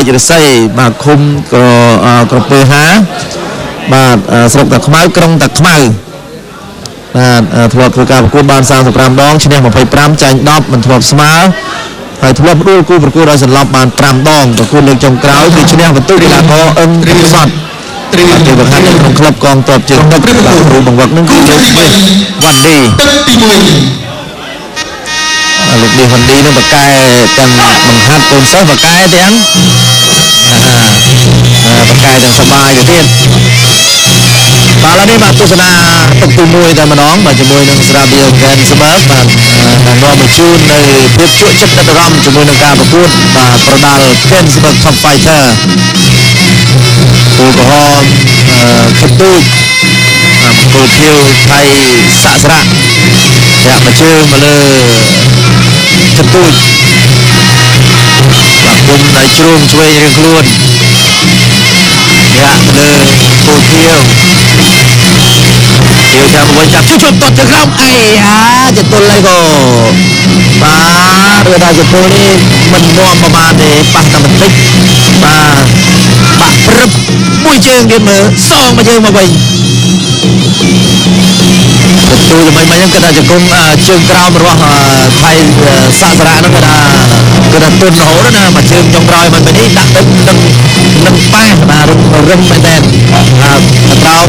ជារិស័យបាទឃុំក្រពើហាបាទស្រុកតាខ្មៅក្រុងតាខ្មៅបាទធ្លាប់ធ្វើការប្រកួតបាន35ដងឈ្នះ25ចាញ់10មិនធ្លាប់ស្មើហើយធ្លាប់ដួលគូប្រកួតឲ្យសន្លប់បាន5ដងប្រកួតលើកចុងក្រោយគឺឈ្នះបន្ទុកកីឡាករអឹងសតទីបង្ហាញក្នុងក្លឹបកងទ័ពជើងទឹកបាទគ្រូបង្វឹកនឹងគឺលោកវ៉ាន់ឌីលោកនេះវ៉ាន់ឌីនឹងបកកែទាំងបង្ហាត់កូនសិស្សបកកែទាំងបកកែទាំងសបាយទៅទៀតបាទឥឡូវនេះបាទទស្សនាទឹកទី1តែម្ដងបាទជាមួយនឹងស្រាបៀរហ្គេនស្បឺកបាទនាំមកជូននៅភាពជក់ចិត្តដិតអារម្មណ៍ជាមួយនឹងការប្រកួតបាទប្រដាល់ Gensburg Top Fighter គូក្រហមខិតទូចគូខៀវថៃសាក់សារៈធាក់មួយជើងមកលើខិតទូចបាទគុំដៃជ្រុងឆ្វេងរៀងខ្លួនធាក់លើគូខៀវចាំវិញចាប់ជប់តត់ទៅក្រោមអីចតុលហើយក៏បាទឬថាចតុលនេះមិននាំប្រមាណទេប៉ះតែបន្តិចបាទបាក់ព្រឹបមួយជើងទៀតមើលសងមួយជើងមកវិញទទួលល្បីៗហ្នឹងគឺថាជង្គង់ជើងក្រោមរបស់ថៃសាសារៈហ្នឹងគឺថាទុនរហូតណាមួយជើងចុងក្រោយមិននេះដាក់ទឹកនឹងប៉ះបាទរឹងមែនតើត្រោប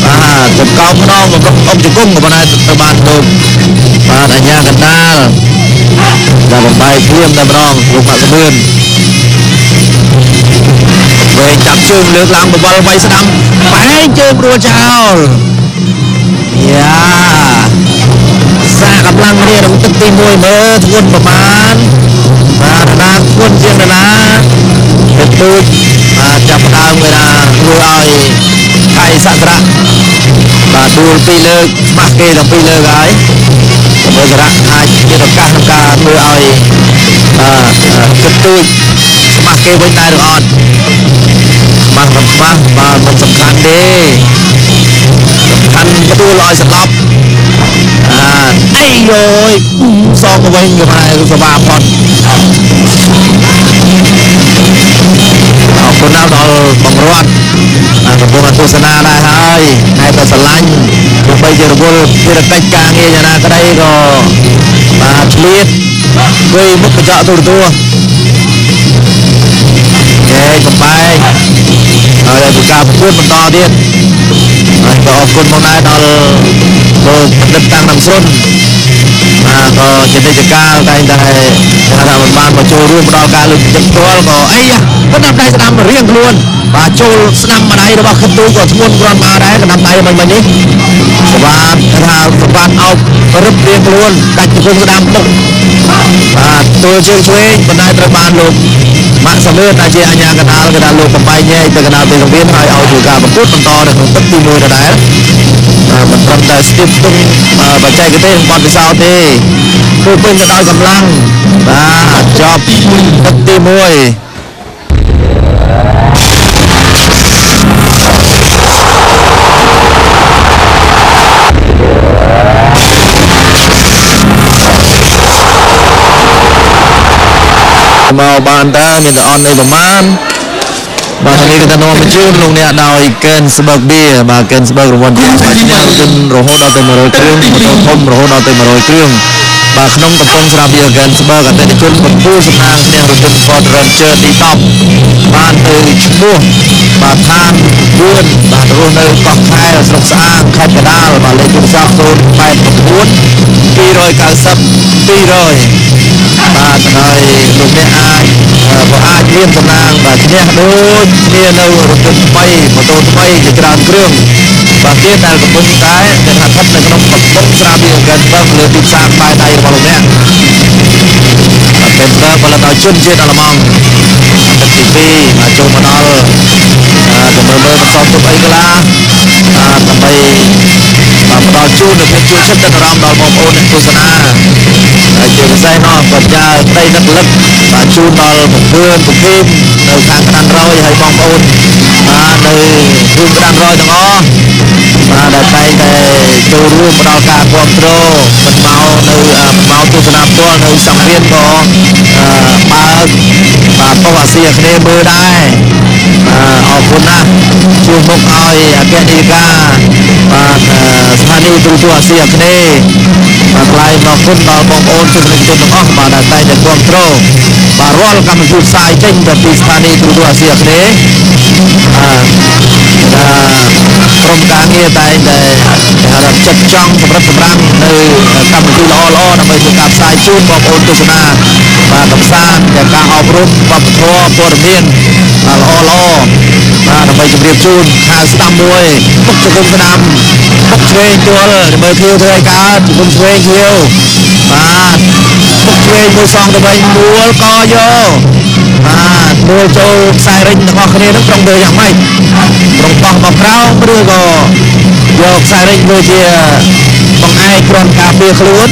បាទចង្កោមម្ដងបំរុងអុកជង្គង់ក៏ប៉ុន្តែទៅបានលោកបាទអញ្ញាកណ្ដាលដល់បំបែកព្រាមតែម្ដងលោកបាក់សមឿនវែងចាប់ជើងលើកឡើងបវលវាយស្ដាំបែងជើងរួចចោលយ៉ាសាកម្លាំងគ្នាក្នុងទឹកទី1មើលធ្ងន់ប្រមាណបាទណាធ្ងន់ជាងណាទៅទូចបាទចាប់ដើមគេថាធ្វើឲ្យថៃសាសារៈបាទដួល2លើកច្បាស់គេទាំង2លើកហើយមើលសារៈអាចមានឱកាសក្នុងការធ្វើឲ្យគិតទូចច្បាស់គេវិញដែរឬអត់បាទមិនច្បាស់បាទមិនសំខាន់ទេសំខាន់ដួលឲ្យសន្លប់អីយយសងទៅវិញគេថាសបាផុតអរគុណដល់បងរតកំពុងទស្សនាដែរហើយហើយក៏ស្រឡាញ់ទោះបីជារវល់ភារកិច្ចការងារយ៉ាងណាក្តីក៏បាទឆ្លៀតធ្វើមុខកញ្ចក់ទូរទស្សន៍កំបែកហើយពីការប្រកួតបន្តទៀតហើយក៏អរគុណមកដែរដល់លោកបណ្ឌិតតាំងនឹងស្រុនក៏ជានិច្ចកាលតែងតែថាមិនបានមកចូលរួមដល់ការលើកទឹកផ្ទាល់ក៏អីក៏ដាប់ដៃស្ដាំរៀងខ្លួនបាទចូលស្ដាំម្ដាយរបស់ខិតទូក៏ធ្ងន់គ្រាន់មកដែរក៏ដាប់ដៃមិននេះសបាតថាសបាតអោបរឹបរៀងខ្លួនដាច់ជង្គង់ស្ដាំពុកបាទទួលជើងឆ្វេងបណ្ដាយត្រូវបានលោកម៉ាក់សមឿនដែលជាអាជ្ញាកណ្ដាលគេថាលោកបំបីញែកទៅកណ្ដាលពេលសង្វៀនហើយឲ្យធ្វើការប្រកួតបន្តនៅក្នុងទឹកទី1ដដែលមិនត្រឹមតែស្ទាបទុំបច្ចេកទេសបទពិសោធន៍ទេគឺពេញទៅដោយកម្លាំងបាទចប់ទឹកទី1មកបានតើមានតែអន់អីប្រមាណបាទនេះគឺថានាំបញ្ជូនលោកអ្នកដោយ Gensburg Beer បាទ Gensburg រង្វាន់ជាស្មារតីរហូតដល់ទៅ100គ្រឿងម៉ូតូធំរហូតដល់ទៅ100គ្រឿងបាទក្នុងកំពង់ស្រាបៀរ Gensburg អតិថិជនបំពូលសំណាងឈ្នះរថយន្ត Ford Ranger ទី10បានទៅឈ្មោះបាទឋាន4បាទរស់នៅកោះខែលស្រុកស្អាងខេត្តកណ្ដាលបាទលេខទូរស័ព្ទ089 290 200បាទហើយលោកអ្នកអាចក៏អាចមានសំណាងបាទឈ្នះដូចគ្នានៅរថយន្តថ្មីម៉ូតូថ្មីជាច្រើនគ្រឿងបាទទៀតដែលកំពុងតែស្ថិតនៅក្នុងកំពង់ស្រាបៀរ Gensburg លើទីផ្សារក្បែរដៃរបស់លោកអ្នកបាទ Gensburg ផលិតដោយជនជាតិអាល្លឺម៉ង់ទឹកទី2បាទចូលមកដល់ទៅមើលបន្សល់ទុកអីកន្លះដើម្បីបាទផ្ដល់ ជូននៅភាពជួយចិត្តទៅអារម្មណ៍ដល់បងប្អូនអ្នកទស្សនាហើយជាពិសេសនោះក៏ចាប្តីនឹកលឹកបាទជូនដល់បង្កើនបង្គេមនៅខាងក្តាន់រយហើយបងប្អូនបាទនៅភូមិក្តាន់រយទាំងអស់បាទដែលតែងតែចូលរួមផ្ដល់ការគ្រប់គ្រងមិនមកនៅមកទស្សនាផ្ទាល់នៅសង្វៀនក៏បើកបាទប៉ុស្តិ៍អាស៊ីអាគ្នេយ៍មើលដែរអរគុណណាស់ជួបមុខឲ្យអគ្គនាយិកាបាទស្ថានីយ៍ទូរទស្សន៍អាស៊ីអាគ្នេយ៍បាទថ្លែងអរគុណដល់បងប្អូនទស្សនិកជនទាំងអស់បាទដែលតែងតែគ្រប់គ្រងបាទរាល់កម្មវិធីផ្សាយចេញទៅពីស្ថានីយ៍ទូរទស្សន៍អាស៊ីអាគ្នេយ៍ក្រុមការងារតែងតែចាត់ចង់សម្រាប់សម្រាំងនៅកម្មវិធីល្អៗដើម្បីធ្វើការផ្សាយជូនបងប្អូនទស្សនាបាទកំសាន្តទាំងការអប់រំវប្បធម៌ព័ត៌មានល្អបាទដើម្បីជម្រាបជូនខាងស្ដាំមួយពុកជង្គង់ស្ដាំពុកឆ្វេងទួលមើលឃ្លៀវធ្វើឲ្យកើតជង្គង់ឆ្វេងឃ្លៀវបាទពុកឆ្វេងមួយសងទៅវិញមួលកយកបាទមួលចូលខ្សែរិញទាំងអស់គ្នានឹងត្រង់ទៅយ៉ាងម៉េចត្រង់បោះមកក្រោមឬក៏យកខ្សែរិញមួយជាបង្អែកគ្រាន់ការពារខ្លួន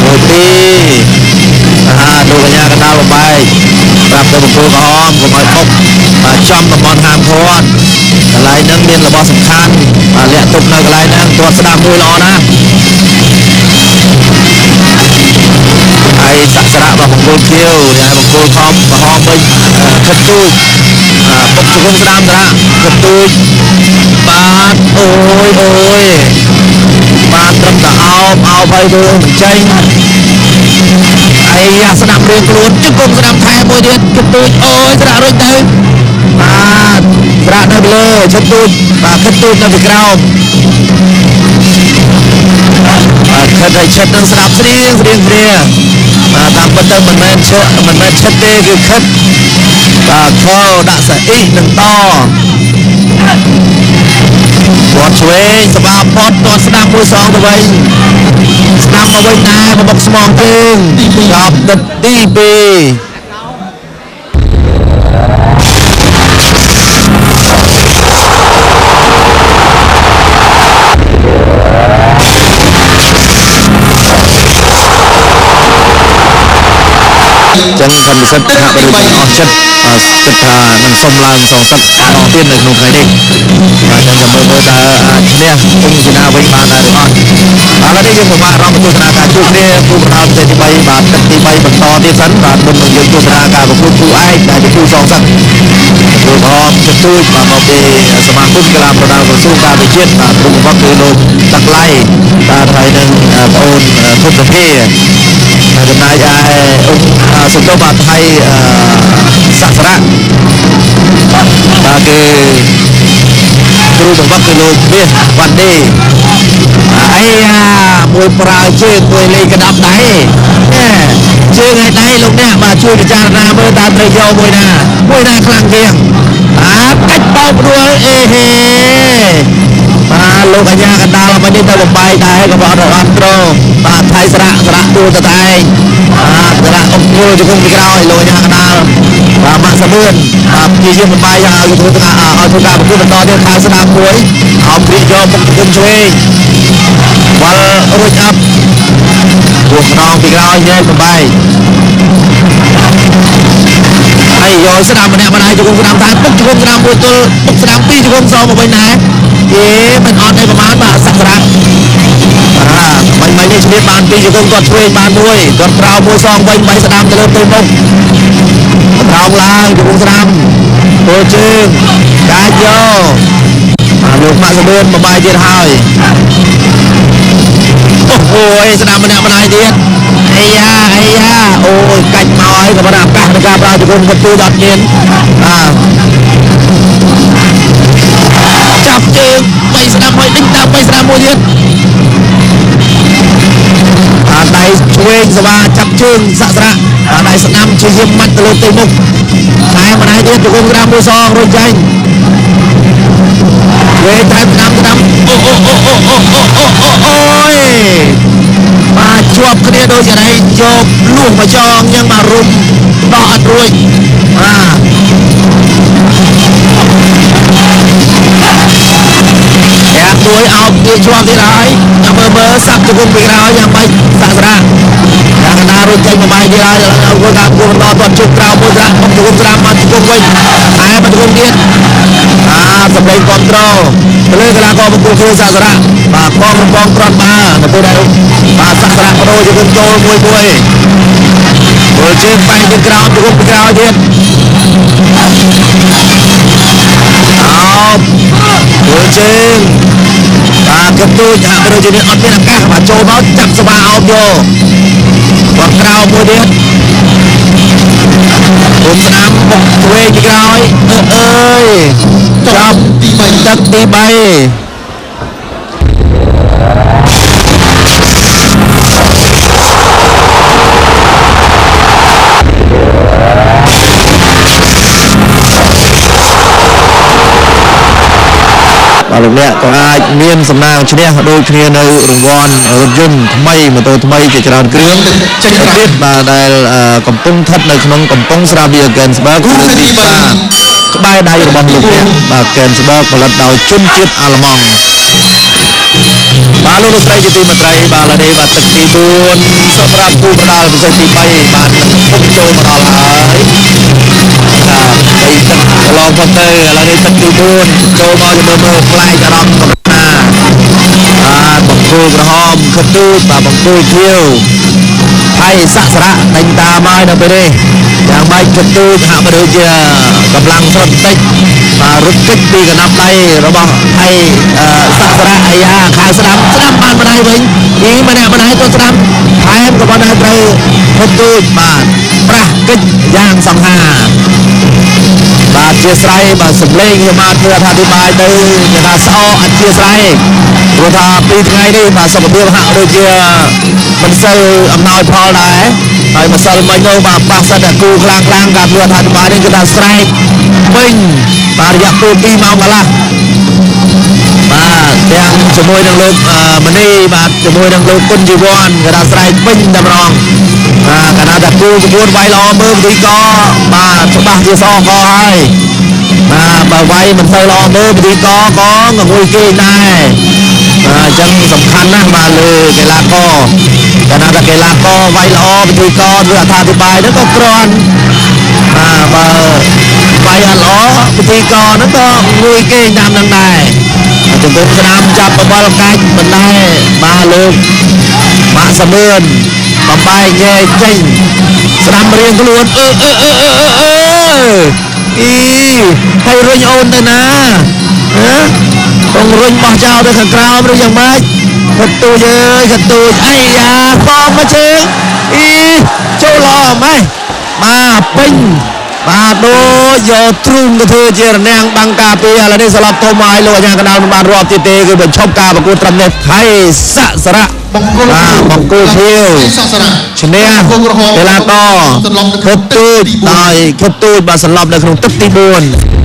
មួយទីលោកកញ្ញាកណ្ដាលបំបែកប្រាប់ទៅបង្គោលក្រហមកុំឲ្យបុកបាទចំតំបន់ហាមឃាត់កន្លែងហ្នឹងមានរបស់សំខាន់បាទលាក់ទុកនៅកន្លែងហ្នឹងទាត់ស្ដាប់មួយល្អណាស់ហើយសក្ការៈរបស់បង្គោលខៀវហើយបង្គោលខំក្រហមវិញខិតទូចបុកជង្គង់ស្ដាំតាខិតទូចបាទអូយបាទត្រឹមតែអោបហើយទៅមិនចេញអាយ៉ាស្ដាប់រឿងខ្លួនជង្គង់ស្ដាំថែមួយទៀតគិតទូចអូយត្រាក់រុញទៅបាទត្រាក់នៅលើឈិតទូចបាទគិតទូចនៅពីក្រោមបាទគិតឲ្យឈិតនឹងស្ដាប់ស្រៀងបាទតាមពិតទៅមិនមែនឈិតទេគឺគិតបាទខោដាក់សអ៊ីនឹងតគាត់ឆ្វេងសបាផុតគាត់ស្ដាប់មួយសងទៅវិញស្ដាប់មកវិញដែរមកបុកស្មងជើងដល់ដិតទី2ចឹងធម្មសិទ្ធិហាក់បីដូចអស់ចិត្តគិតថានឹងសុំឡើងសងសឹកអស់ទៀតនៅក្នុងថ្ងៃនេះបាទចឹងចាំមើលតើអាចឈ្នះគុំសេនាវិញបានដែរឬអត់ឥឡូវនេះយើងមកអារម្មណ៍ទស្សនាការជួបគ្នាគូប្រដាល់ទី3បាទទឹកទី3បន្តទៀតសិនបាទមុននឹងយើងទស្សនាការប្រកួតគូឯកដែលជាគូសងសឹកគូប្រហមចិត្តទូចបាទមកពីសមាគមកីឡាប្រដាល់ក្រសួងការវិជាតិបាទព្រមទាំងគឺលោកតាក់ឡៃបាទហើយនឹងបងអូនធុបសុភាចំណាយឯសំដៅបាទថៃសក្ការៈបាទគឺគ្រូបង្វឹកគឺលោកមាសវ៉ាន់ឌីអាយ៉ាមួយប្រើជើងមួយលេងកដាប់ដៃជើងឲ្យដៃលោកអ្នកបាទជួយពិចារណាមើលតើត្រូវយកមួយណាខ្លាំងជាងកាច់បោកព្រួលអេហេបាទលោកអាញាកណ្ដាលមកនេះទៅបំបែកដែរក៏អត់ត្រង់បាទថៃសារៈទូទៅតែឯងបាទសារៈអង្គុលជង្គង់ពីក្រោយលោកអាញាកណ្ដាលបាទម៉ាក់សាបឿនបាទព្យាយាមបំបែកយ៉ាងឲ្យធ្វើការប្រគួតបន្តទៀតខាងស្ដាំមួយអមព្រីយកមុខជង្គង់ឆ្វេងបាល់រួចអាប់ពោះខ្នងពីក្រោយញែកបំបែកហើយយកស្ដាំម្នាក់ម្នាក់ជង្គង់ស្ដាំតែពុកជង្គង់ស្ដាំមួយទល់ពុកស្ដាំពីរជង្គង់សងមកវិញដែរមិនអត់ទេប្រហែលបាទសក្ការៈមិននេះជំរាបបានពីរជង្គង់គាត់ឆ្វេងបានមួយគាត់ក្រោមមួយសងវិញបីស្ដាំទៅលើទៅមុខក្រោមឡើងជង្គង់ស្ដាំពោជើងកាច់យកលោកម៉ាក់សាបឿនបំបាយទៀតហើយអូស្ដាំម្នាក់ម្នាក់ទៀតអាយ៉ាអូយកាច់មកហើយក៏បានឱកាសในការប្រើជង្គង់គាត់ទូដល់មានចាប់ជើងបីស្ដាំហើយដេញតាមបីស្ដាំមួយទៀតដៃឆ្វេងសវ៉ាចាប់ជើងសក្ការៈដៃស្ដាំជាយាមម៉ាត់ទៅលើទីមុខតែម្នាក់ទៀតជង្គង់ស្ដាំមួយសងរួចចាញ់វេតែស្ដាំអូយបាទជាប់គ្នាដូចជាឯងយកលួសមកចងយ៉ាងមករុំដោះអត់រួចបាទមួយអោប ទៀតជាប់ទៀតហើយចាំមើលសាប់ជង្គង់ពីក្រោយយ៉ាងម៉េចសាក់សារៈយ៉ាងកណ្ដាលរួចចេញមួយបាយទៀតហើយអង្គការគួរបន្តទាត់ជុំក្រៅមួយសារៈមកជង្គង់ស្រាមមកជង្គង់វិញហើយមកជង្គង់ទៀតសម្លេងគ្រប់ត្រូលទៅលើកីឡាករបង្គោលខៀវសាក់សារៈបាទកងរំបងក្រាន់បានៅពេលដែលបាទសាក់សារៈបដូរជង្គង់ចូលមួយព្រោះជើងបែកទៅក្រោមជង្គង់ពីក្រោយទៀតព្រោះជើងបាទកទូចហាក់ដូចជាអត់មានឱកាសបាទចូលមកចាប់ស្វាអោបយកគាត់ក្រោមមួយទៀតគុំស្នាមបុកឆ្វេងពីក្រោយអើយចាប់ទឹកទី3បាទលោកអ្នកក៏អាចមានសំណាងឈ្នះដូចគ្នានៅរង្វាន់រថយន្តថ្មីម៉ូតូថ្មីជាច្រើនគ្រឿងចេញទៀតបាទដែលកំពុងស្ថិតនៅក្នុងកំពង់ស្រាបៀរ Gensberg គឺទីផ្សារក្បែរដៃរបស់លោកអ្នកបាទ Gensberg ផលិតដោយជនជាតិអាល្លឺម៉ង់បាទលោកស្រីជាទីមេត្រីបាទឥឡូវនេះបាទទឹកទី4សម្រាប់គូប្រដាល់ពិសេសទី3បាទពុកចូលមកដល់ហើយបាទដីទឹកកន្លងផុតទៅឥឡូវនេះទឹកទី4ចូលមកមើលផ្លែអារម្មណ៍កំណាបាទបង្គោលក្រហមខិតទូចបាទបង្គោលខៀវហើយសាក់សារៈដេញតាមហើយនៅពេលនេះយ៉ាងម៉េចខិតទូចហាក់បីដូចជាកម្លាំងស្រុតតិចបាទរត់គេចពីកណ្ដាប់ដៃរបស់ហើយសាក់សារៈអាយ៉ាខាងស្ដាំបានម្ដាយវិញពីម្នាក់ម្ដាយទៅស្ដាំថែមក៏បានត្រូវខិតទូចបាទប្រាស់គេចយ៉ាងសង្ហាបាទជាស្រ័យបាទសម្លេងខ្ញុំបានធ្វើអត្ថាធិប្បាយទៅគេថាស្អកអធិស្រ័យព្រោះថា2ថ្ងៃនេះបាទសុខភាពហាក់ដូចជាមិនសូវអំណោយផលដែរហើយម្សិលមិញនោះបាទប៉ះសិតតែគូខ្លាំងការធ្វើអត្ថាធិប្បាយនេះគឺថាស្រែកពេញបាទរយៈពេល2ម៉ោងកន្លះបាទទាំងជាមួយនឹងលោកមនីបាទជាមួយនឹងលោកគុណជីវ័នគេថាស្រែកពេញតែម្ដងកាលណាតែគូក្បួនវាយល្អមើលវិធីកបាទច្បាស់ជាសកហើយបាទបើវាយមិនសូវល្អមើលវិធីកក៏ងងុយគេដែរអញ្ចឹងសំខាន់ណាស់បាទលើកីឡាករកាលណាតែកីឡាករវាយល្អវិធីកឬអត្ថាធិប្បាយហ្នឹងក៏គ្រាន់បាទបើវាយអត់ល្អវិធីកហ្នឹងក៏ងុយគេតាមនឹងដែរចំពោះស្នាមចាប់បបលកាច់មិនដែរបាទលោកបាក់សមឿនបំបែកញែកចេញស្ដាំរៀងខ្លួនអឺហើយរុញអូនទៅណាបងរុញបោះចោលទៅខាងក្រោមឬយ៉ាងម៉េចកទូចអើយកទូចអាយ៉ាបងមកជើងចូលល្អម៉េះបាទពេញបាទដូចយកទ្រូងទៅធ្វើជារនាំងបាំងការពារឥឡូវនេះស្លាប់ធំហើយលោកអាចារ្យកណ្ដាលមិនបានរាប់ទៀតទេគឺបញ្ឈប់ការប្រកួតត្រឹមនេះហើយសាក់សារៈបង្គោលខៀវឈ្នះកីឡាករខិតទូចដោយខិតទូចបាទសន្លប់នៅក្នុងទឹកទី4